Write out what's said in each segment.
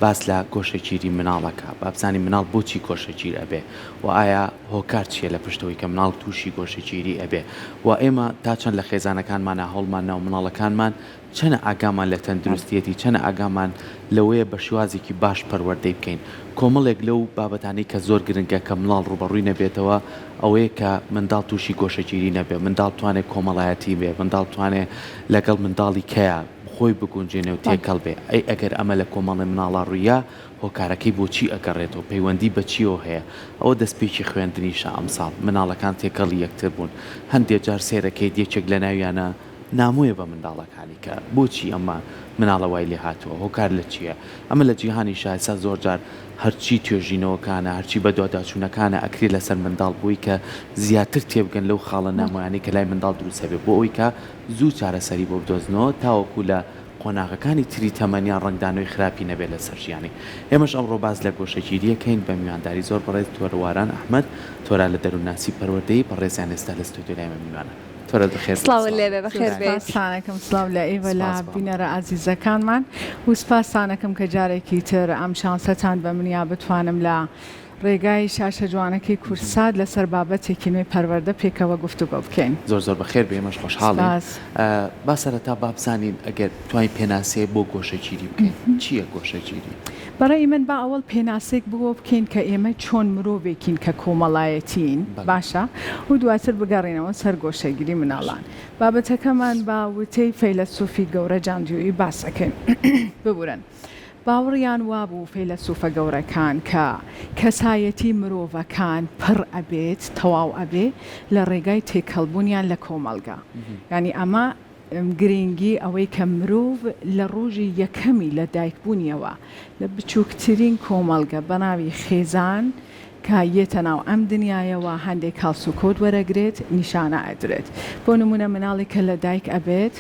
باس لە گۆشەگیری مناڵەکە بابزانی مناڵ بۆچی گۆشەگیر ئەبێ و ئایا هۆکار چیە لە پشتەوەی کە مناڵ تووشی گۆشەگیری ئەبێ و ئێمە تا چەند لە خێزانەکانمانە هەوڵمان ناو مناڵەکانمان چەنە ئاگامان لە تەندروستیەتی چەنە ئاگامان لەوەیە بە شێوازێکی باش پەروەردەی بکەین کۆمەڵێک لەو بابەتانەی کە زۆر گرنگە کە مناڵ ڕوبەڕووی نەبێتەوە ئەوەیە کە منداڵ تووشی گۆشەگیری نەبێ منداڵ توانێت کۆمەڵایەتی بێ منداڵ توانێت لەگەڵ منداڵی کەیە خۆی بگونجێنێ و تێکەڵ بێ ئەی ئەگەر ئەمە لە کۆمەڵی مناڵە ڕوویە هۆکارەکەی بۆچی ئەگەڕێتەوە پەیوەندی بەچیەوە هەیە ئەوە دەستپێکی خوێندنیشە ئەمساڵ مناڵەکان تێکەڵی یەکتر بوون هەندێک جار سێرەکەی یەکێک لە ناویانە نامۆیە بە منداڵەکانی کە بۆچی ئەمە مناڵە وای لێ هاتووە هۆکار لە چییە ئەمە لە جیهانی شایستا زۆر جار هەرچی توێژینەوەکانە هەرچی بە دوواداچوونەکانە ئەکری لەسەر منداڵ بووی کە زیاتر تێبگەن لەو خاڵە نامۆیانی کە لای منداڵ دروست هەبێ بۆ ئەوی کە زوو چارەسەری بۆ بدۆزنەوە تاوەکو لە قۆناغەکانی تری تەمەنیان ڕنگدانەوەی خراپی نەبێت لە سەرژیانی ئێمەش ئەمڕۆ باز لە گۆشەگیریەکەین بە میوانداری زۆر بەڕێز تۆرەواران ئەحمەد تۆرا لە دەروونناسی پەروەردەی بەڕێزیان ئێستا لە ستودیۆ لای میوانە تۆرە بەخێر سڵاو لێبێ بەخێر بێت سپاسانەکەم سڵاو لە ئێوە لە بینەرە ئازیزەکانمان و سپاسانەکەم کە جارێکی تر ئەم شانسەتان بە منیا بتوانم لە ڕێگای شاشە جوانەکەی کورسات لەسەر بابەتێکی نوێی پەروەردە پێکەوە گفتوگۆ بکەین زۆر بەخێر بێ ئێمەش خۆشحاڵین با سەرەتا با بزانین ئەگەر توانین پێناسەیە بۆ گۆشەگیری بکەین چییە گۆشەگیری بەڕێی من با ئەوڵ پێناسێک بۆ بکەین کە ئێمە چۆن مرۆڤێکین کە کۆمەڵایەتین باشە و دواتر بگەڕێنەوە سەر گۆشەگیری مناڵان بابەتەکەمان با وتەی فەیلسوفی گەورە جاندیۆیی باسەکەین ببورن باوەڕیان وابوو فەیلسوفە گەورەکان کە کەسایەتی مرۆڤەکان پڕ ئەبێت تەواو ئەبێ لە ڕێگای تێکەڵبوونیان لە کۆمەڵگا ینی ئەمە گرنگی ئەوەی کە مرۆڤ لە ڕۆژی یەکەمی لە دایکبوونیەوە لە بچووکترین کۆمەڵگە بەناوی خێزان کە یەتە ناو ئەم دنیایەوە هەندێک کاڵسوکۆت وەرەگرێت نیشانە ئەدرێت بۆ نمونە مناڵی کە لە دایک ئەبێت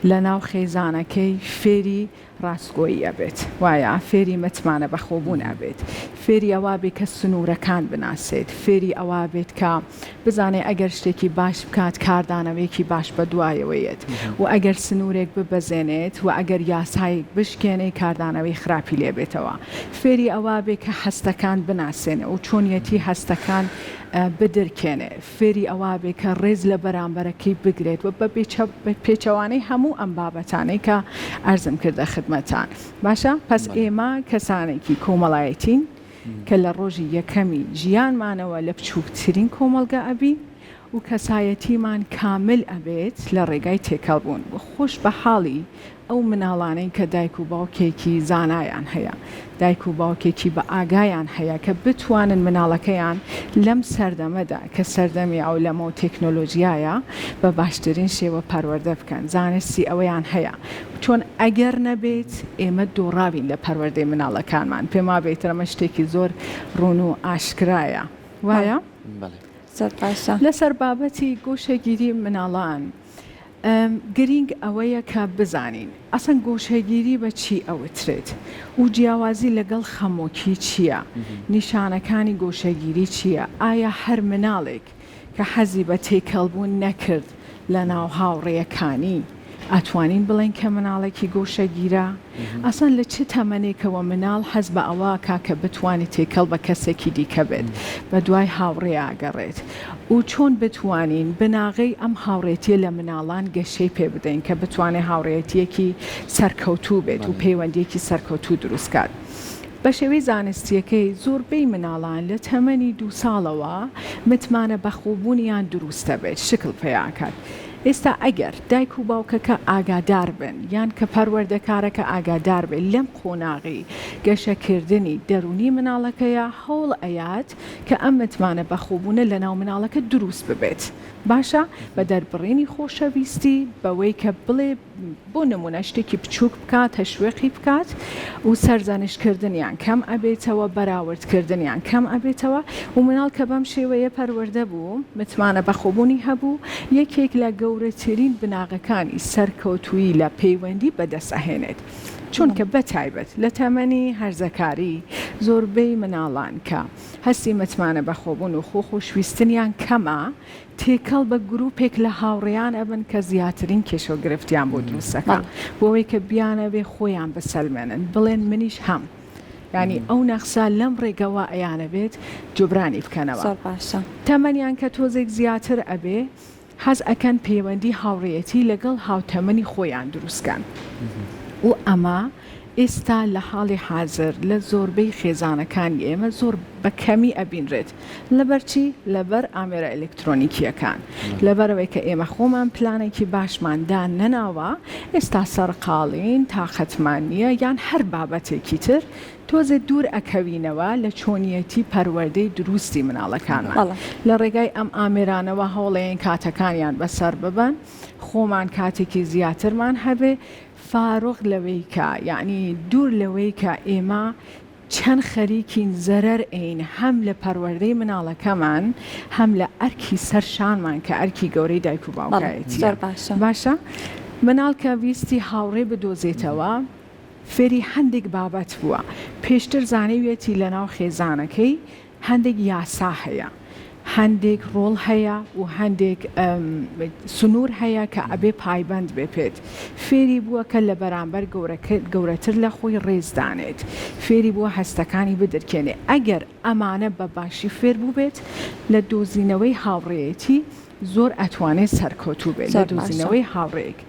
لە ناو خێزانەکەی فێری ڕاستگۆیی ئەبێت وایە فێری متمانە بەخۆبوون ئەبێت فێری ئەوە بێت کە سنوورەکان بناسێت فێری ئەوە بێت کە بزانێ ئەگەر شتێکی باش بکات کاردانەوەیەکی باش بە دوایەوەیەت و ئەگەر سنوورێک ببەزێنێت و ئەگەر یاسایەک بشکێنێ کاردانەوەی خراپی لێبێتەوە فێری ئەوە بێت کە هەستەکان بناسێنێ و چۆنیەتی هەستەکان بدرکێنێ فێری ئەوە بێ کە ڕێز لە بەرامبەرەکەی بگرێت و بە پێچەوانەی هەموو ئەم بابەتانەی کە ئەرزم کردە خدمەتان باشە پس ئێمە کەسانێکی کۆمەڵایەتین کە لە ڕۆژی یەکەمی ژیانمانەوە لە بچووکترین کۆمەڵگە ئەبی و کەسایەتیمان کامل ئەبێت لە ڕێگای تێکەڵبوون خۆش بە حاڵی ئەو مناڵانەی کە دایک و باوکێکی زانایان هەیە دایک و باوکێکی بە ئاگایان هەیە کە بتوانن مناڵەکەیان لەم سەردەمەدا کە سەردەمی ئەو لەمە و تەکنۆلۆژیایە بە باشترین شێوە پەروەردە بکەن زانستی ئەوەیان هەیە چۆن ئەگەر نەبێت ئێمە دۆڕاوین لە پەروەردەی مناڵەکانمان پێما بێترەمە شتێکی زۆر ڕوون و ئاشکرایە وایە؟ لەسەر بابەتی گۆشەگیری مناڵان گرنگ ئەوەیە کە بزانین ئەسەن گۆشەگیری بە چی ئەوترێت و جیاوازی لەگەڵ خەمۆکی چییە نیشانەکانی گۆشەگیری چییە ئایا هەر مناڵێک کە حەزی بە تێکەڵبوون نەکرد لە ناو هاوڕێیەکانی ئەتوانین بڵێن کە مناڵێکی گۆشەگیرە ئەسان لە چه تەمەنێکەوە مناڵ حەز بە ئەوە کاکە بتوانێت تێکەڵ بە کەسێکی دیکە بێت بە دوای هاوڕێ ئاگەڕێت و چۆن بتوانین بناغی ئەم هاوڕێتیە لە مناڵان گەشەی پێ بدەین کە بتوانێت هاوڕێتیەکی سەرکەوتوو بێت و پەیوەندیەکی سەرکەوتوو دروستکات. بە شێوەی زانستیەکەی زۆربەی مناڵان لە تەمەنی 2 ساڵەوە متمانە بەخۆبوونیان دروستە بێت شکل پێیاکات. ئێستا ئەگەر دایک و باوکەکە ئاگادار بن یان کە پەروەردەکارەکە ئاگادار بێت لەم قۆناغی گەشەکردنی دەرونی مناڵەکەیە هەوڵ ئەیات کە ئەم متمانە بەخۆبوونە لە ناو مناڵەکە دروست ببێت باشە بە دەربڕینی خۆشەویستی بەوەی کە بڵێ بۆ نمونە شتێکی بچووک بکات هەشوێقی بکات و سەرزانشکردنیان کەم ئەبێتەوە بەراوردکردنیان کەم ئەبێتەوە و مناڵ کە بەم شێوەیە پەروەردە بوو متمانە بەخۆبوونی هەبوو یەکێک لە گەورەترین بناغەکانی سەرکەوتووی لە پەیوەندی بەدەستەهێنێت چونکە بەتایبەت لە تەمەنی هەرزەکاری زۆربەی مناڵان کە هەستی متمانە بەخۆبوون و خۆشویستنیان کەمە تێکەڵ بە گروپێک لە هاوڕێیان ئەبن کە زیاترین کێشە و گرفتیان بۆ دروستەکە بۆ ئەوەی کە بیانەوێ خۆیان بسەلمێنن بڵێن منیش هەم ینی ئەو نەخسا لەم ڕێگەوە ئەیانە بێت جوبرانی بکەنەوە زۆر باشە تەمەنیان کە تۆزێک زیاتر ئەبێ حەز ئەکەن پەیوەندی هاوڕێیەتی لەگەڵ هاوتەمەنی خۆیان دروستکەن و ئەمە ئێستا لە حاڵی حاضر لە زۆربەی خێزانەکانی ئێمە زۆر بەکەمی ئەبینرێت لەبەرچی لەبەر ئامێرە ئەلکترۆنیکیەکان لەبەرەوەی کە ئێمە خۆمان پلانێکی باشماندا نەناوە ئێستا سەرقاڵین تاقەتمانیە یان هەر بابەتێکی تر تۆزێ دوور ئەکەوینەوە لە چۆنیەتی پەروەردەی دروستی مناڵەکانمان لە ڕێگای ئەم ئامێرانەوە هەوڵەیەن کاتەکانیان بەسەر ببەن خۆمان کاتێکی زیاترمان هەبێ فارغ لەوەی کە یعنی دوور لەوەی کە ئێمە چەند خەریکین زەرەر ئین هەم لە پەروەردەی مناڵەکەمان هەم لە ئەرکی سەرشانمان کە ئەرکی گەورەی دایک و باوکایەتی باشە مناڵ کە ویستی هاوڕێ بدۆزێتەوە فێری هەندێک بابەت بووە پێشتر زانەوێتی لەناو خێزانەکەی هەندێک یاسا هەیە هەندێک ڕۆڵ هەیە و هەندێک سنوور هەیە کە ئەبێ پایبند بێ پێت فێری بووە کە لە بەرامبەر گەورەتر لە خۆی ڕێزدانێت فێری بووە هەستەکانی بدرکێنێ ئەگەر ئەمانە بە باشی فێر بوو بێت لە دۆزینەوەی هاوڕێیەتی زۆر ئەتوانێت سەرکەوتوو بێت لە دۆزینەوەی هاوڕێیەک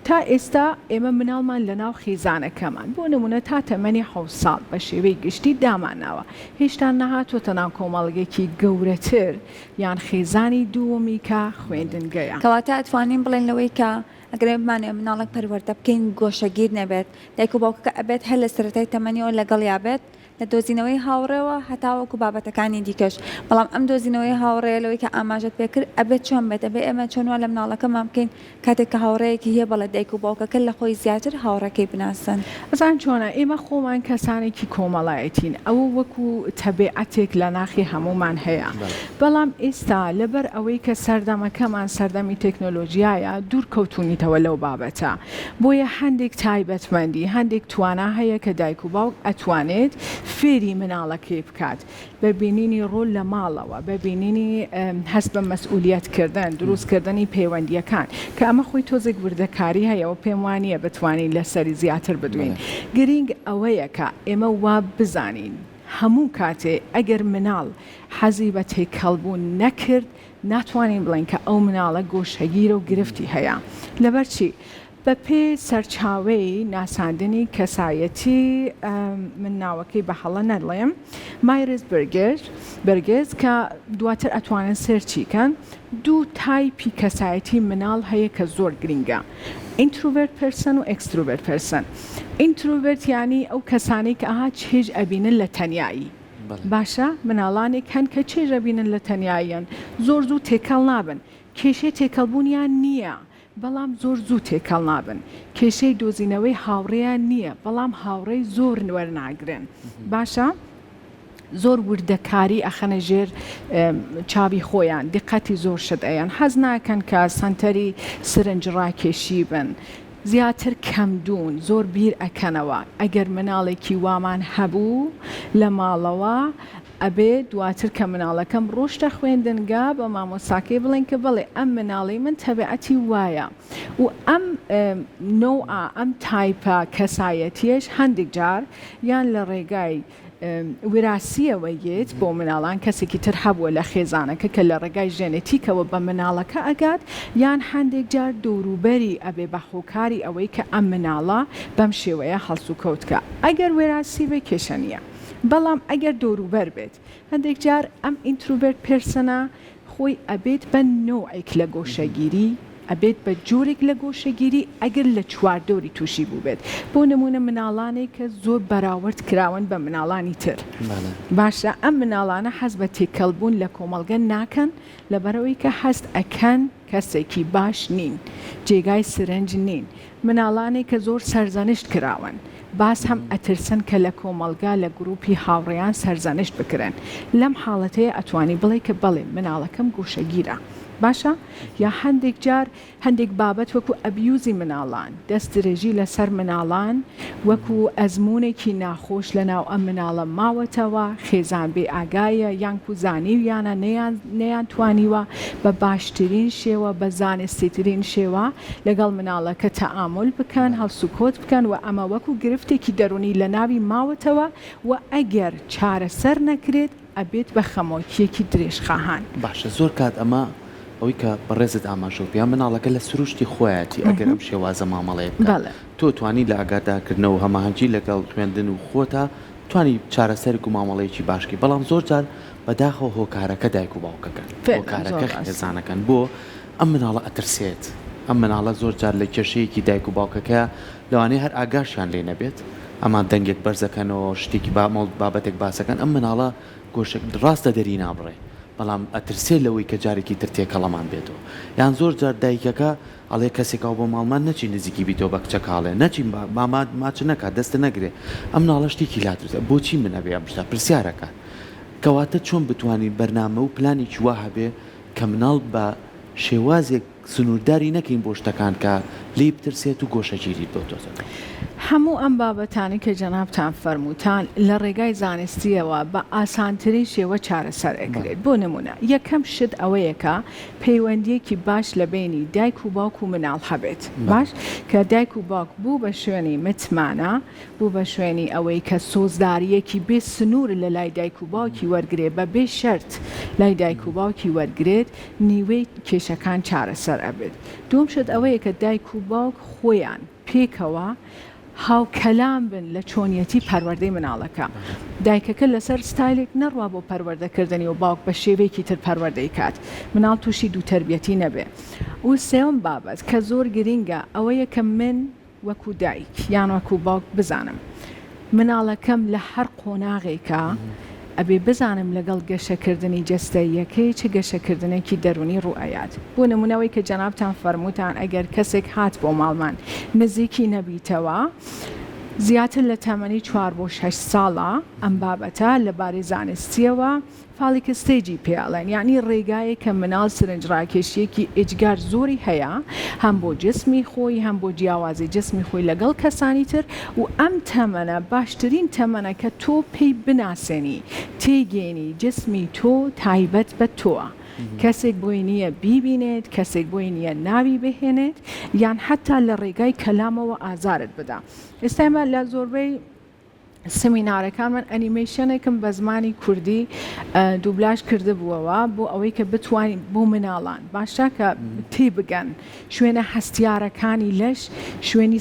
تا ئێستا ئێمە مناڵمان لەناو خێزانەکەمان بۆ نمونە تا تەمەنی 7 ساڵ بە شێوەی گشتی داماناوە هێشتا نەهاتوۆتە ناو کۆمەڵگێکی گەورەتر یان خێزانی دووەمی کە خوێندنگەیە کەواتە ئەتوانین بڵێن لەوەی کە ئەگەر بمانێ مناڵک پەروەردە بکەین گۆشەگیر نەبێت دایک و باوکەکە ئەبێت هەر لە سەرەتای تەمەنیەوە لەگەڵ یابێت لە دۆزینەوەی هاوڕێەوە هەتاوەکو بابەتەکانی دیکەش بەڵام ئەم دۆزینەوەی هاوڕێ لەوەی کە ئاماژەت پێکرد ئەبێت چۆن بێت ئەبێ ئێمە چۆنوە لە مناڵەکەمان بکەین کاتێک کە هاوڕەیەکی هەیە بەڵێ دایک و باوکەکە لە خۆی زیاتر هاوڕەکەی بناسن ئەزان چۆنە ئێمە خۆمان کەسانێکی کۆمەڵایەتین ئەوە وەکو تەبیعەتێک لە ناخی هەمومان هەیە بەڵام ئێستا لەبەر ئەوەی کە سەردەمەکەمان سەردەمی تەکنۆلۆژیایە دوور کەوتونیتەوە لەو بابەتە بۆیە هەندێک تایبەتمەندی هەندێک توانا هەیە کە دایک و باوک ئەتوانێت فێری مناڵەکەی بکات بەبینینی ڕۆل لە ماڵەوە بەبینینی هەست بە مەسئولیەتکردن دروستکردنی پەیوەندیەکان کە ئەمە خۆی تۆزێک وردەکاری هەیەەوە پێم وانە بتوانین لەسەری زیاتر بدوین گرنگ ئەوەیە کە ئێمە وا بزانین هەموو کاتێ ئەگەر مناڵ حەزی بە تێکەڵبوون نەکرد ناتوانین بڵین کە ئەو مناڵە گۆشەگیرە و گرفتی هەیە لەبەر چی؟ بە پێ سەرچاوەی ناساندنی کەسایەتی من ناوەکەی بە هەڵە نەڵێم مایرز بەرگێز کە دواتر ئەتوانن سێرچیکەن دوو تایپی کەسایەتی مناڵ هەیە کە زۆر گرنگە ئینتروڤێرت پەرسەن و ئەکستروڤێرت پەرسەن ئینتروڤێرت یانی ئەو کەسانەی کە ئاها چێژ ئەبینن لە تەنیایی باشە مناڵانێک هەن کە چێژ ئەبینن لە تەنیاییان زۆر زوو تێکەڵ نابن کێشەی تێکەڵبوونیان نییە بەڵام زۆر زوو تێکەڵ نابن کێشەی دۆزینەوەی هاوڕێیان نییە بەڵام هاوڕێی زۆر وەرناگرن باشە زۆر وردەکاری ئەخەنە ژێر چاوی خۆیان دقەتی زۆر شت ئەیان حەز ناکەن کە سەنتەری سرنج ڕاکێشی بن زیاتر کەمدوون زۆر بیر ئەکەنەوە ئەگەر مناڵێکی وامان هەبوو لە ماڵەوە ئەبێ دواتر کە مناڵەکەم ڕۆشتە خوێندنگا بە مامۆساکەی بڵێن کە بڵێ ئەم مناڵی من تەبیعەتی وایە و ئەم نۆعە ئەم تایپە کەسایەتیش هەندێک جار یان لە ڕێگای وراثیەوە یێت بۆ مناڵان کەسێکی تر هەبووە لە خێزانەکە کە لە ڕێگای ژێنێتیکەوە بە مناڵەکە ئەگات یان هەندێک جار دەوروبەری ئەبێ بە هۆکاری ئەوەی کە ئەم مناڵە بەم شێوەیە هەڵسو کەوتکە ئەگەر وێراسی بێ کێشە نییە بەڵام ئەگەر دەوروبەر بێت هەندێک جار ئەم ئینتروڤێرت پێرسەنە خۆی ئەبێت بە نۆعێک لە گۆشەگیری ئەبێت بە جۆرێک لە گۆشەگیری ئەگەر لە چواردۆری تووشی بوو بێت بۆ نمونە مناڵانێک کە زۆر بەراورد کراون بە مناڵانی تر باشە ئەم مناڵانە حەز بە تێکەڵبوون لە کۆمەڵگە ناکەن لەبەرەوەی کە هەست ئەکەن کەسێکی باش نین جێگای سرنج نین مناڵانێک کە زۆر سەرزانشت کراون باس هەم ئەترسن کە لە کۆمەلگا لە گروپی هاوڕێیان سەرزانشت بکرن لەم حاڵەتەیە ئەتوانی بڵێ کە بڵێ مناڵەکەم گۆشەگیرە باشە یا هەندێک جار هەندێک بابەت وەکو ئەبیوزی مناڵان دەست درێژی لەسەر مناڵان وەکو ئەزمونێکی ناخۆش لە ناو ئەم مناڵە ماوەتەوە خێزان بێ ئاگایە یانکو زانیویانە نەیان توانیوە بە باشترین شێوە بە زانستیترین شێوە لەگەڵ مناڵەکە تەعامل بکەن هەڵسوکۆت بکەن و ئەمە وەکو گرفتێکی دەرونی لە ناوی ماوەتەوە و ئەگەر چارەسەر نەکرێت ئەبێت بە خەمۆکیەکی درێژخواهان. باشە زۆر کات ئەمە ئەوەی کە بەڕێزت ئاماژۆپیان مناڵەکە لە سروشتی خۆیەتی ئەگەر ئەم شێوازە مامەڵەیە تۆ توانی لە ئاگادارکردنەوە هەماهەنگی لەگەڵ خوێندن و خۆتە توانی چارەسەرێک و مامەڵەیەکی باشکی بەڵام زۆر جار بەداخەوە هۆکارەکە دایک و باوکەکەن هۆکارەکە خێزانەکەن بۆ ئەم مناڵە ئەترسێت ئەم مناڵە زۆر جار لە کێشەیەکی دایک و باوکەکە لەوانەیە هەر ئاگاشیان لێ نەبێت ئەمان دەنگێک بەرزەکەنەوە شتێکی بابەتێک باسەکەن ئەم مناڵە گۆشک ڕاستە دەری نابڕێ بەڵام ئەترسێ لەوەی کە جارێکی ترتێکەڵەمان بێتەوە یان زۆر جار دایکەکە ئەڵێ کەسێکاو بۆ ماڵمان نەچی نزیکی بیتەوە بە کچەکاڵێ نەچین ماچ نەکات دەستە نەگرێ ئەم ناڵە شتێکی لاترسە بۆچی منە بێ ئەم شتا پرسیارەکە کەواتە چۆن بتوانین بەرنامە و پلانێکی وا هەبێ کە مناڵ بە شێوازێک سنوورداری نەکەین بۆ شتەکان کە لی بترسێت و گۆشەگیری بۆ تۆزە. هەموو ئەم بابەتانی کە جەنابتان فەرمووتان لە ڕێگای زانستیەوە بە ئاسانترین شێوە چارەسەر ئەکرێت بۆ نمونە یەکەم شت ئەوەیەکە پەیوەندیەکی باش لە بینی دایک و باوک و مناڵ هەبێت باش کە دایک و باوک بوو بە شوێنی متمانە بوو بە شوێنی ئەوەی کە سۆزداریەکی بێ سنوور لە لای دایک و باوکی وەرگێت بە بێ شەرت لای دایک و باوکی وەرگێت نیوەی کێشەکان چارەسەر ئەبێت. دوم شت ئەوەیە کە دایک و باوک خۆیان پێکەوە هاوکەلام بن لە چۆنیەتی پەروەردەی مناڵەکە دایکەکە لەسەر ستایلێک نەڕوا بۆ پەروەردەکردنی و باوک بە شێوەیەکی تر پەروەردەی کات مناڵ تووشی دووتەربیەتی نەبێ و سێوەم بابەت کە زۆر گرینگە ئەوەیە کە من وەکو دایک یان وەکو باوک بزانم مناڵەکەم لە هەر قۆناغێکە ئەبێ بزانم لەگەڵ گەشەکردنی جەستەییەکەی چه گەشەکردنێکی دەرونی ڕوئەیات بۆ نمونەوەی کە جەنابتان فەرمووتان ئەگەر کەسێک هات بۆ ماڵمان نزیکی نەبیتەوە زیاتر لە تەمەنی 4 بۆ 6 ساڵە ئەم بابەتە لەبارەی زانستیەوە فاڵێکە ستێجی پێڵێن یعنی ڕێگایە کە مناڵ سرنجڕاکێشیەکی ئیجگار زۆری هەیە هەم بۆ جسمی خۆی هەم بۆ جیاوازی جسمی خۆی لەگەڵ کەسانی تر و ئەم تەمەنە باشترین تەمەنە کە تۆ پێی بناسێنی تێگەێنی جسمی تۆ تایبەت بە تۆە کەسێک بۆی نییە بیبینێت کەسێک بۆی نییە ناوی بهێنێت یان حتا لە ڕێگای کەلامەوە ئازارت بدە. ئێستامە لە زۆربەی سمینارەکان من ئەنیمەیشنێکم بە زمانی کوردی دووبلاژ کرده بووەوە بۆ ئەوەی کە بتوانین بۆ مناڵان باشە کە تێ بگەن شوێنە هەستیارەکانی لەش شوێنی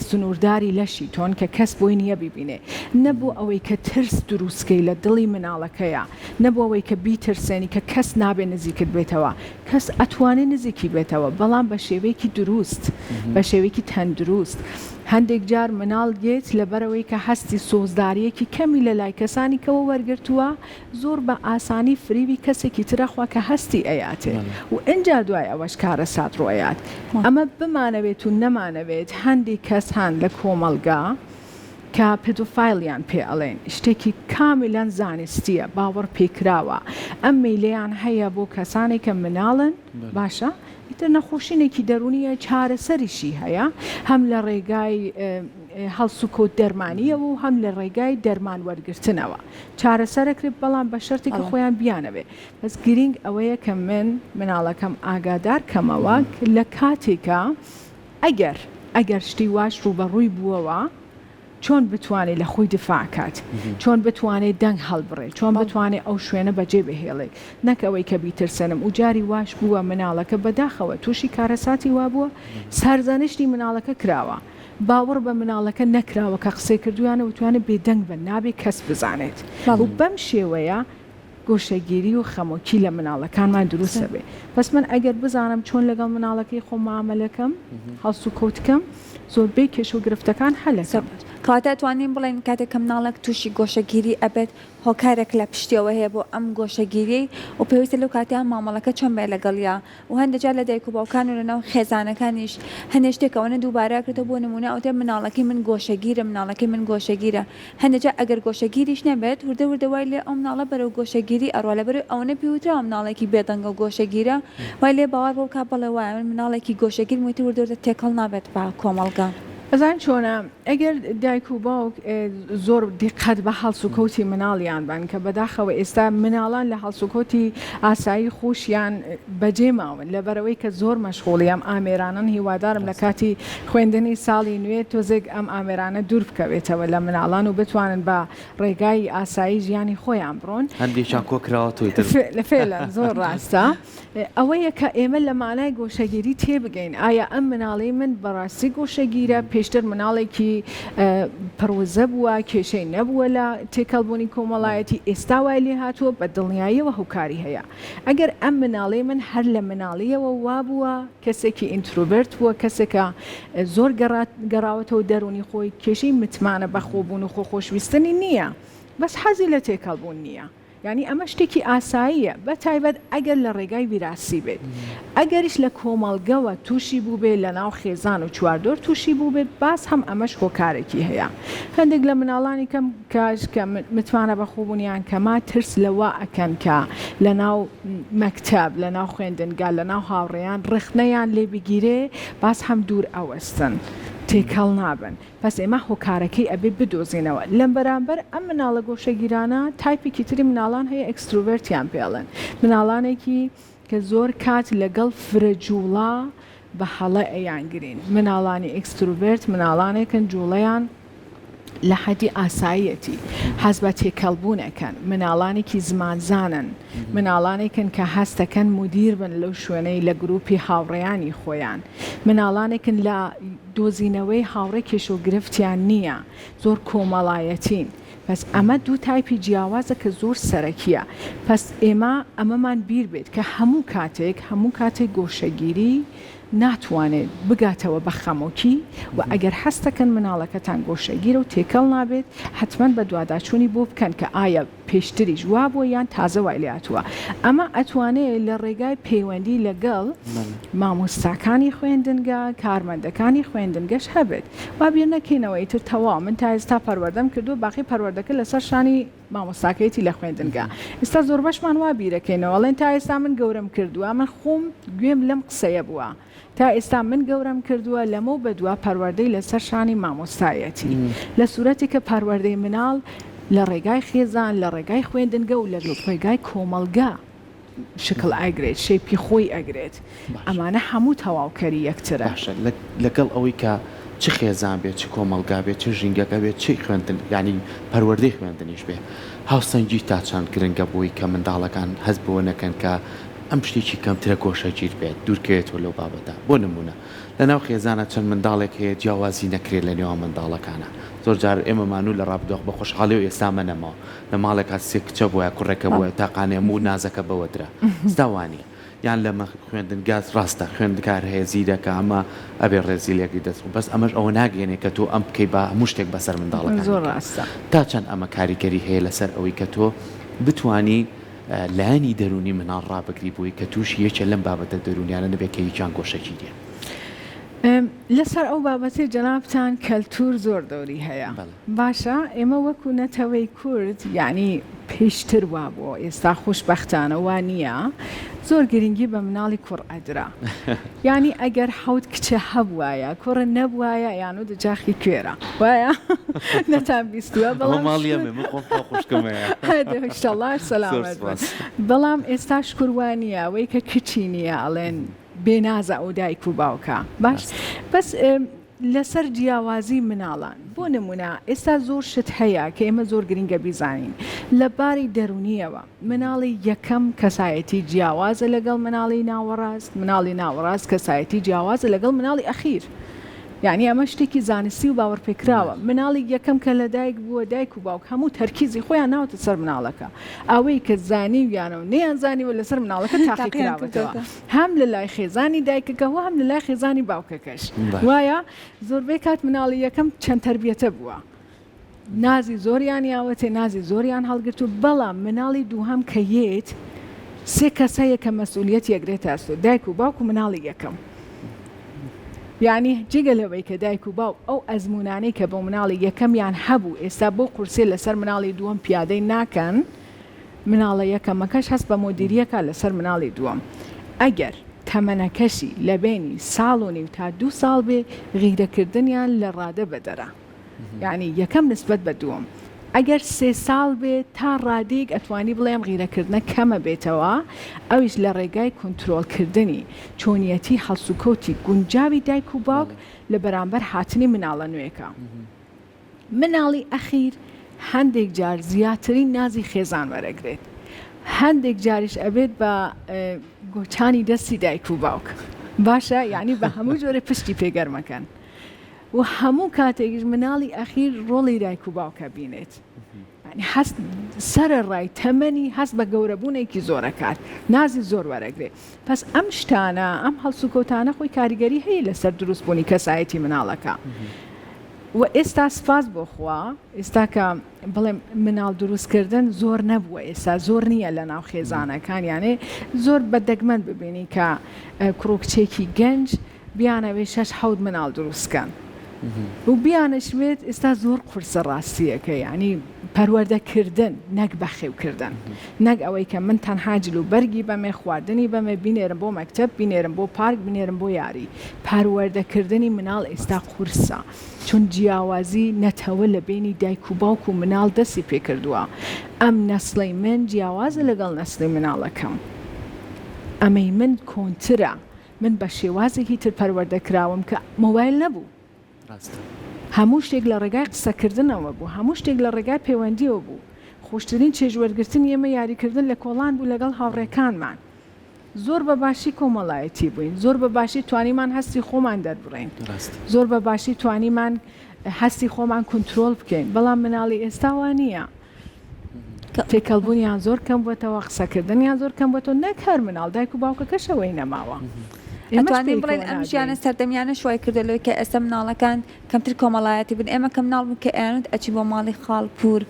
سنوورداری لەشی تۆن کە کەس بۆی نییە ببینێ نەبوو ئەوەی کە ترس دروستکەی لە دڵی مناڵەکەیە نەبوو ئەوەی کە بیترسێنی کە کەس نابێ نزیکت بێتەوە کەس ئەتوانێت نزیکی بێتەوە بەڵام بە شێوەیەکی دروست بە شێوەیەکی تەندروست هەندێک جار مناڵ گێت لەبەرەوەی کە هەستی سۆزداریەکی کەمی لە لای کەسانی کەەوە وەرگرتووە زۆر بە ئاسانی فریوی کەسێکی ترەخوا کە هەستی ئەیاتێ و ئەجا دوای ئەوەش کارە سات ڕۆیات ئەمە بمانەوێت و نەمانەوێت هەندێک کەس هەن لە کۆمەلگا کە پێدۆفایلیان پێ ئەڵێن شتێکی کاملەن زانستیە باوەڕ پێکراوە ئەم میلیان هەیە بۆ کەسانێک کە مناڵن باشە ئیتر نەخۆشینێکی دەرونیە چارەسەریشی هەیە هەم لە ڕێگای هەڵسوکۆت دەرمانیەوە و هەم لە ڕێگای دەرمان وەرگرتنەوە چارەسەرەکرێت بەڵام بە شەرتێکی خۆیان بیانەوێ بەس گرنگ ئەوەیە کە من مناڵەکەم ئاگادار کەمەوە لە کاتێکە ئەگەر شتی واش ڕوبەڕووی بووەوە چۆن بتوانێت لە خۆی دفاعکات چۆن بتوانێت دەنگ هەڵبڕێ چۆن بتوانێت ئەو شوێنە بەجێ بهێڵێ نەکەوەی کە بیترسێنم و جاری واش بووە مناڵەکە بەداخەوە تووشی کارەساتی وا بووە سەرزانشتی مناڵەکە کراوە باوەڕ بە مناڵەکە نەکراوە کە قسەی کردویانە وتوانێت بێدەنگ بە نابێت کەس بزانێت و بەم شێوەیە گۆشەگیری و خەمۆکی لە مناڵەکانمان دروستە بێ پس من ئەگەر بزانم چۆن لەگەڵ مناڵەکەی خۆ معاملەکەم هەڵسوکەوتکەم زۆربەی کێش و گرفتەکان هەلەکەم کاتە توانین بڵێن کاتێک کە مناڵک تووشی گۆشەگیری ئەبێت هۆکارێک لە پشتیەوە هەیە بۆ ئەم گۆشەگیری و پێویستە لەو کاتیان مامەڵەکە چۆن بێ لەگەڵیا و هەندێکجار لە دایک و باوکان و لەناو خێزانەکانیش هەندێک شتێکەوەنە دووبارەکرێتەوە بۆ نمونە ئەوتێ مناڵەکەی من گۆشەگیرە مناڵەکەی من گۆشەگیرە هەندێکجار ئەگەر گۆشەگیریش نەبێت وردە وردەوای لێ ئەو مناڵە بەرەو گۆشەگیری ئەڕوا لەبەر ئەوەنە پێوترا مناڵێکی بێدەنگە و گۆشەگیرە وای لێ باوار بۆ کا بڵێ وایە من مناڵێکی گۆشەگیر موتی وردە تێکەڵ نابێت بە کۆمەڵگە. ئەزان چۆنە ئەگەر دایک و باوک زۆر دیقەت بە هەڵسوکەوتی مناڵیان بن کە بەداخەوە ئێستا مناڵان لە هەڵسوکەوتی ئاسایی خۆشیان بەجێ ماون لەبەرەوەی کە زۆر مەشغوڵیان ئامێرانن هیوادارم لە کاتی خوێندنی ساڵی نوێ تۆزێک ئەم ئامێرانە دوور بکەوێتەوە لە مناڵان و بتوانن بە ڕێگای ئاسایی ژیانی خۆیان بڕۆن هەندێکیان کۆکراوە توی لە فێلە زۆر ڕاستە ئەوەیە کە ئێمە لە مانای گۆشەگیری تێبگەین ئایا ئەم مناڵی من بەڕاستی گۆشەگیرە پێشتر مناڵێکی پرۆزە بووە کێشەی نەبووە لە تێکەڵبوونی کۆمەڵایەتی ئێستا وای لێ هاتووە بە دڵنیاییەوە هۆکاری هەیە ئەگەر ئەم مناڵی من هەر لە مناڵیەوە وابووە کەسێکی ئینترۆڤرت بووە کەسێکە زۆر گەڕاوەتەوە دەرونی خۆی کێشەی متمانە بەخۆبوون و خۆشویستنی نییە بەس حەزی لە تێکەڵبوون نییە یعنی ئەمە شتێکی ئاساییە بە تایبەت ئەگەر لە ڕێگای ویراسی بێت ئەگەریش لە کۆمەڵگەوە تووشی بوو بێت لە ناو خێزان و چواردۆر تووشی بوو بێت باس هەم ئەمەش هۆکارێکی هەیە هەندێک لە مناڵانی کەم کاش کە متمانە بەخۆبوونیان کەما ترس لەوە ئەکەن کە لە ناو مەکتەب لە ناو خوێندنگا لە ناو هاوڕێیان ڕخنەیان لێ بگیرێ باس هەم دوور ئەوەستن تێکەڵ نابن پس ئێمە هۆکارەکەی ئەبێ بدۆزینەوە لەم بەرامبەر ئەم مناڵە گۆشەگیرانە تایپێکی تری مناڵان هەیە ئەکسترۆڤەرتیان پێڵێن مناڵانێکی کە زۆر کات لەگەڵ فرەجوڵا بە هەڵە ئەیانگرین مناڵانی ئەکسترۆڤەرت مناڵانێکن جوڵەیان لە حەدی ئاساییەتی حەز بە تێکەڵبوونەکەن مناڵانێکی زمانزانن مناڵانێکن کە هەستەکەن مدیر بن لەو شوێنەی لە گروپی هاوڕێیانی خۆیان مناڵانێکن لە دۆزینەوەی هاوڕێ کێشۆگرفتیان نییە زۆر کۆمەڵایەتین پس ئەمە دوو تایپی جیاوازە کە زۆر سەرەکیە پس ئێمە ئەمەمان بیر بێت کە هەموو کاتێک گۆشەگیری ناتوانێت بگاتەوە بە خەمۆکی و ئەگەر هەستەکەن مناڵەکەتان گۆشەگیرە و تێکەڵ نابێت حتمما بە دوواداچوونی بۆ بکەن کە ئایا پێشتریش وا بۆ یان تازە وای لاتووە ئەمە ئەتوانێت لە ڕێگای پەیوەندی لەگەڵ مامۆستاکانی خوێندنگە کارمەندەکانی خوێندنگەش هەبێت با بیر نەکەینەوەی تر تەواو من تا ئێستا پەروەردەم کردو باقی پەروەردەکە لەسەر شانی مامۆستاکەیەتی لە خوێندنگە ئێستا زۆر بەشمان وا بیرەکەینەوە لەن تا ئێستا من گەورم کردووە من خۆم گوێم لەم قسەیە بووە تا ئێستا من گەورم کردووە لەمە و بەدووە پەروەردەی لەسەر شانی مامۆستایەتی لە سوورەتی کە پەروەردەی مناڵ لە ڕێگای خێزان لە ڕێگای خوێندنگە و لە ڕێگای کۆمەڵگا شکل ئەگرێت شێپی خۆی ئەگرێت ئەمانە هەموو تەواوکەری یەکترە لەگەڵ ئەوەی کە چ خێزان بێت چ کۆمەڵگا بێت چ ژینگەکە بێت چی خوێندن ینی پەروەردەی خوێندنیش بێ هاوسەنگی تا چەند گرنگە بووی کە منداڵەکان هەست بۆ نەکەن کە ئەم شتێکی کەمترە گۆشەگیر بێت دوورکەوێتەوە لەو بابەتە بۆ نمونە لەناو خێزانە چەند منداڵێک هەیە جیاوازی نەکرێت لە نێوان منداڵەکانە زۆر جار ئێمەمانوو لە ڕابدۆخ بە خۆشحاڵی و ئێستا منەمەوە لە ماڵێکات سێ کچە بووە کوڕێکە بووە تاقانێم و نازەکە بەوەدرا زداوانە یان لە خوێندنگاز ڕاستە خوێندکار هەیە زیرەکە ئەمە ئەبێ ڕێزیلێکی دەست بەس ئەمەش ئەوە ناگەێنێ کە تۆ ئەم بکەی بە هەموو شتێک بەسەر منداڵەکان زۆر ڕاستە تا چەند ئەمە کاریگەری هەیە لەسەر ئەوەی کە تۆ بتانی لایانی دەرونی مناڵ ڕابگری بووی کە تووش یەکێ لەم بابەتە دەرونیانە نەبێت کە هیچیان گۆشەگیریە لەسەر ئەو بابەتی جەنابتان کەلتور زۆر دەوری هەیە باشە ئێمە وەکو نەتەوەی کورد یعنی پێشتر وا بۆ ئێستا خۆشبەختانە وا نییە زۆر گرنگی بە مناڵی کوڕ ئەدرا ینی ئەگەر حەوت کچە هەبوایە کوڕ نەبوایە یان و دجاخی کوێرە وایە نەتان بیستووە بەڵام سەلامەت بەڵام ئێستا شکوروانیە ئەوەی کە کچی نییە ئەڵێن بێنازە ئەو دایک و باوکە باش بەس لەسەر جیاوازی مناڵان بۆ نمونە ئێستا زۆر شت هەیە کە ئێمە زۆر گرنگە بیزانین لە باری دەرونیەوە مناڵی یەکەم کەسایەتی جیاوازە لەگەڵ مناڵی ناوەڕاست مناڵی ناوەڕاست کەسایەتی جیاوازە لەگەڵ مناڵی ئەخیر یعنی ئەمە شتێکی زانستی و باوەڕپێکراوە مناڵی یەکەم کە لە دایک بووە دایک و باوک هەموو تەرکیزی خۆیان ناوتە سەر مناڵەکە ئەوەی کە زانی ویانەوە نەیانزانیوە لەسەر مناڵەکە تاقیکراوەتەوە هەم لە لای خێزانی دایکەکە و هەم لە لای خێزانی باوکەکەش وایە زۆربەی کات مناڵی یەکەم چەند تەربیەتە بووە نازی زۆریان یاوەتێ نازی زۆریان هەڵگرت و بەڵام مناڵی دووهەم کە یێت سێ کەسەیە کە مەسئولیەت یەکرێت ئەستۆ دایک و باوک و مناڵی یەکەم یعنی جگە لەوەی کە دایک و باوک ئەو ئەزمونانەی کە بۆ مناڵی یەکەمیان هەبوو ئێستا بۆ قورسێ لەسەر مناڵی دووەم پیادەی ناکەن مناڵە یەکەمەکەش هەست بە مۆدیریەکە لەسەر مناڵی دووەم ئەگەر تەمەنەکەشی لە بینی ساڵ و نیو تا 2 ساڵ بێ غیرەکردنیان لە ڕادە بەدەرە یعنی یەکەم نسبەت بە دووەم ئەگەر 3 ساڵ بێت تا ڕادێک ئەتوانی بڵێم غیرەکردنە کەمە بێتەوە ئەویش لە ڕێگای کۆنتترۆلکردنی چۆنیەتی هەڵسوکەوتی گونجاوی دایک و باوک لە بەرامبەر هاتنی مناڵە نوێەکە مناڵی ئەخیر هەندێک جار زیاترین نازی خێزان وەرەگرێت هەندێک جاریش ئەبێت بە گۆچانی دەستی دایک و باوک باشە یعنی بە هەموو جۆرە پشتی پێگەرمەکەن و هەموو کاتێکیش مناڵی ئەخیر ڕۆڵی دایک و باوکە بینێت هەست سرە ڕای تەمەنی هەست بە گەورەبوونێکی زۆرەکات نازی زۆر وەرەگرێت پس ئەم شتانە ئەم هەڵسوکەوتانە خۆی کاریگەری هەیە لەسەر دروستبوونی کەسایەتی مناڵەکە و ئێستا سپاس بۆ خوا ئێستا کە بڵێم مناڵ دروستکردن زۆر نەبووە ئێستا زۆر نییە لە ناو خێزانەکان یانێ زۆر بەدەگمەن ببینی کە کوڕکچێکی گەنج بیانەوێ 6-7 مناڵ دروستکەن و بیانەشوێت ئێستا زۆر قورسە ڕاستیەکە ینی پەروەردەکردن نەک بەخێوکردن نەک ئەوەی کە من تەنها جل و بەرگی بەمێ خواردنی بەمێ بینێرم بۆ مەکتەب بینێرم بۆ پارک بینێرم بۆ یاری پەروەردەکردنی مناڵ ئێستا قورسە چون جیاوازی نەتەوە لە بینی دایک و باوک و مناڵ دەستی پێکردووە ئەم نەسڵەی من جیاوازە لەگەڵ نەسڵی مناڵەکەم ئەمەی من کۆنترە من بە شێوازێکی تر پەروەردەکراوم کە مۆبایل نەبوو هەموو شتێک لە ڕێگای قسەکردنەوە بوو هەموو شتێک لە ڕێگای پەیوەندیەوە بوو خۆشترین چێژوەرگرتن ئێمە یاریکردن لە کۆڵان بوو لەگەڵ هاوڕێکانمان زۆر بە باشی کۆمەڵایەتی بووین زۆر بە باشی توانیمان هەستی خۆمان دەربڕین زۆر بە باشی توانیمان هەستی خۆمان کنترۆل بکەین بەڵام مناڵی ئێستاوە نییە تێکەڵبوونیان زۆر کەم بووەتەوە قسەکردنیان زۆر کەم بووەتەوە نەک هەر مناڵ دایک و باوکەکەشەوەی نەماوە ئەتوانین بڵێن ئەم ژیانە سەردەمیانە شوای کردلەوەی کە ئێستا مناڵەکان کەمتر کۆمەڵایەتی بن ئێمە کە مناڵ بوو کە ئەیانوت ئەچی بۆ ماڵی خاڵپور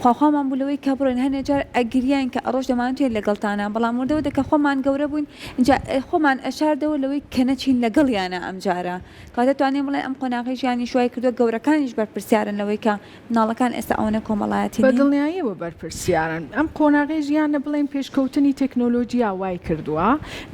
خواخوامان بوولەوەی کە بڕۆین هەنێ جار ئەگریان کە ئەڕۆژ دەمانتوێت لەگەڵتانە بەڵام وردەوە دەکە خۆمان گەورە بووین اینجا خۆمان ئەشاردەوە لەوەی کە نەچین لەگەڵیانە ئەم جارە کاتە توانین بڵێن ئەم قۆناغی ژیانی شوای کردووە گەورەکانیش بەرپرسیارن لەوەی کە مناڵەکان ئێستا ئەوەنە کۆمەڵایەتی بەدڵنیاییەوە بەرپرسیارن ئەم قۆناغی ژیانە بڵێن پێشکەوتنی تەکنۆلۆژیا وای کردووە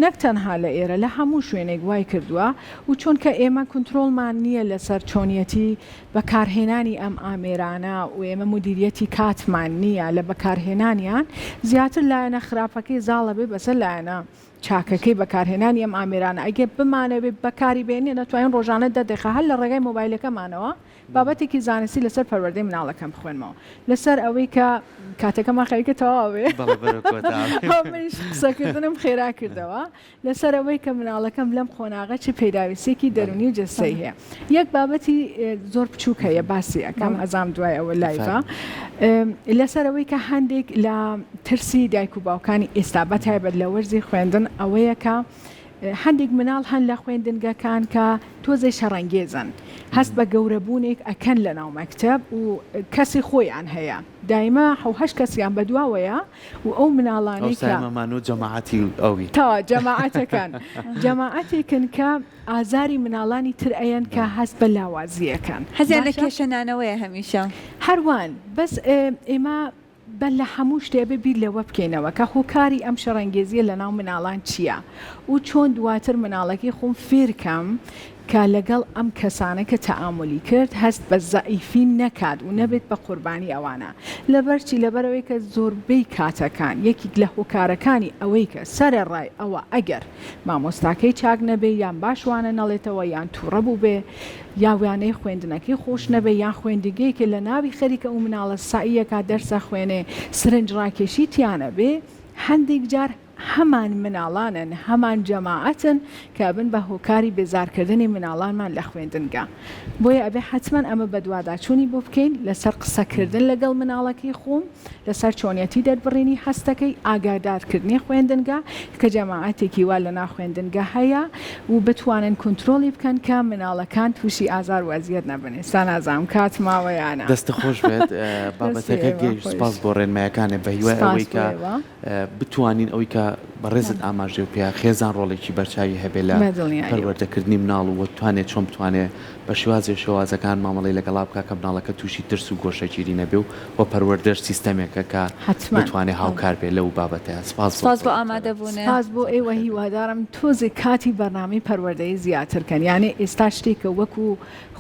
نەک تەنها لە ئێرە لە هەموو شوێنێک وای کردووە و چۆن کە ئێمە کنترۆلمان نییە لەسەر چۆنیەتی بەکارهێنانی ئەم ئامێرانە و ئێمە مدیریەتی کاتمان نییە لە بەکارهێنانیان زیاتر لایەنە خراپەکەی زاڵە بێ بەسەر لایەنە چاکەکەی بەکارهێنانی ئەم ئامێرانە ئەگە بمانەوێت بەکاری بێنێ نەتوانین ڕۆژانە دەدەخە هەر لە ڕێگای مۆبایلەکەمانەوە بابەتێکی زانستی لەسەر پەروەردەی مناڵەکەم بخوێنمەوە لەسەر ئەوەی کە کاتەکەمان خەریکە تەواوێ منیش قسەکردنم خێرا کردەوە لەسەر ئەوەی کە مناڵەکەم لەم خۆناغە چی پێداویستێکی دەرونی و جەستەی هەیە یەک بابەتی زۆر بچووک هەیە باسی ئەەکەم ئەزام دوای ئەوە لایڤە لەسەر ئەوەی کە هەندێک لە ترسی دایک و باوکانی ئێستا بەتایبەت لە وەرزی خوێندن ئەوەیە کە هەندێک مناڵ هەن لە خوێندنگەکان کە تۆزەی شەڕەنگێزن هەست بە گەورەبوونێک ئەکەن لە ناو مەکتەب و کەسی خۆیان هەیە دایما حەوهەش کەسیان بەدواوەیە و ئەو مناڵانی کەمانۆ جەماعەتی ئەوی تا جەماعەتەکان جەماعەتێکن کە ئازاری مناڵانی تر ئەیەن کە هەست بە لاوازیەکەن هەزیان لە کێشەنانەوەیە هەمیشە هەروان بەس ئێمە بەل لە هەموو شتێ ببیر لەوە بکەینەوە کە هۆکاری ئەم شەڕەنگێزیە لە ناو مناڵان چییە و چۆن دواتر مناڵەکەی خۆم فێرکەم کە لەگەڵ ئەم کەسانە کە تەعاملی کرد هەست بە زەعیفی نەکات و نەبێت بە قوربانی ئەوانە لەبەرچی لەبەرەوەی کە زۆربەی کاتەکان یەکێک لە هۆکارەکانی ئەوەی کە سەرە ڕای ئەوە ئەگەر مامۆستاکەی چاک نەبێ یان باشوانە نەڵێتەوە یان تووڕە بوو بێ یاویانەی خوێندنەکەی خۆش نەبێ یان خوێندگەیەکە لە ناوی خەریکە ئەو مناڵە سائیەکە دەرسە خوێنێ سرنج ڕاکێشی تیانە بێ هەندێک جار هەمان مناڵانن هەمان جەماعەتن کە بن بە هۆکاری بێزارکردنی مناڵانمان لە خوێندنگا بۆیە ئەبێ حتمما ئەمە بەدواداچوونی بۆ بکەین لەسەر قسەکردن لەگەڵ مناڵەکەی خۆم لەسەر چۆنیەتی دەربڕینی هەستەکەی ئاگادارکردنی خوێندنگا کە جەماعەتێکی وا لە ناخوێندنگا هەیە و بتوانن کنترۆلی بکەن کە مناڵەکان تووشی ئازار وەزیەت نەبنێ سانازام کات ماوەیانە دەستە خۆش بێت بابەتەکە گەیشت سپاس بۆ ڕێنمایەکانێ بە هیوای ئەوەی کە بتوانین ئەوەی کە بەڕێزت ئاماژێ و پێ خێزان ڕۆڵێکی بەرچاوی هەبێ لە پەروەردەکردنی مناڵ و توانێت چۆن بتوانێت بە شێوازێ شێوازەکان مامەڵی لەگەڵا بکە کە مناڵەکە تووشی ترس و گۆشەگیری نەبێ و بۆ پەروەردەر سیستەمێکە کە بتوانێت هاوکار بێ لەو بابەتەیە سپاس بۆ ئامادەبوونێ سپاس بۆ ئێوە هیوادارم تۆزێک کاتی بەرنامەی پەروەردەیی زیاترکەن یعنی ئێستا شتێکە وەکو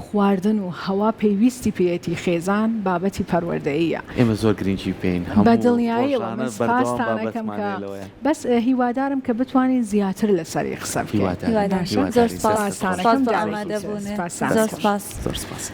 خواردن و هەوا پێویستی پێەتی خێزان بابەتی پەروەردەیە ئێمە زۆر گرنگی پێین بەدڵنیاییەوە من سپاسانەکەم کە بەس هیوادارم کە بتوانین زیاتر لەسەری قسە بکەین زۆر سپاس بۆ ئامادەبوونێ زۆر سپاس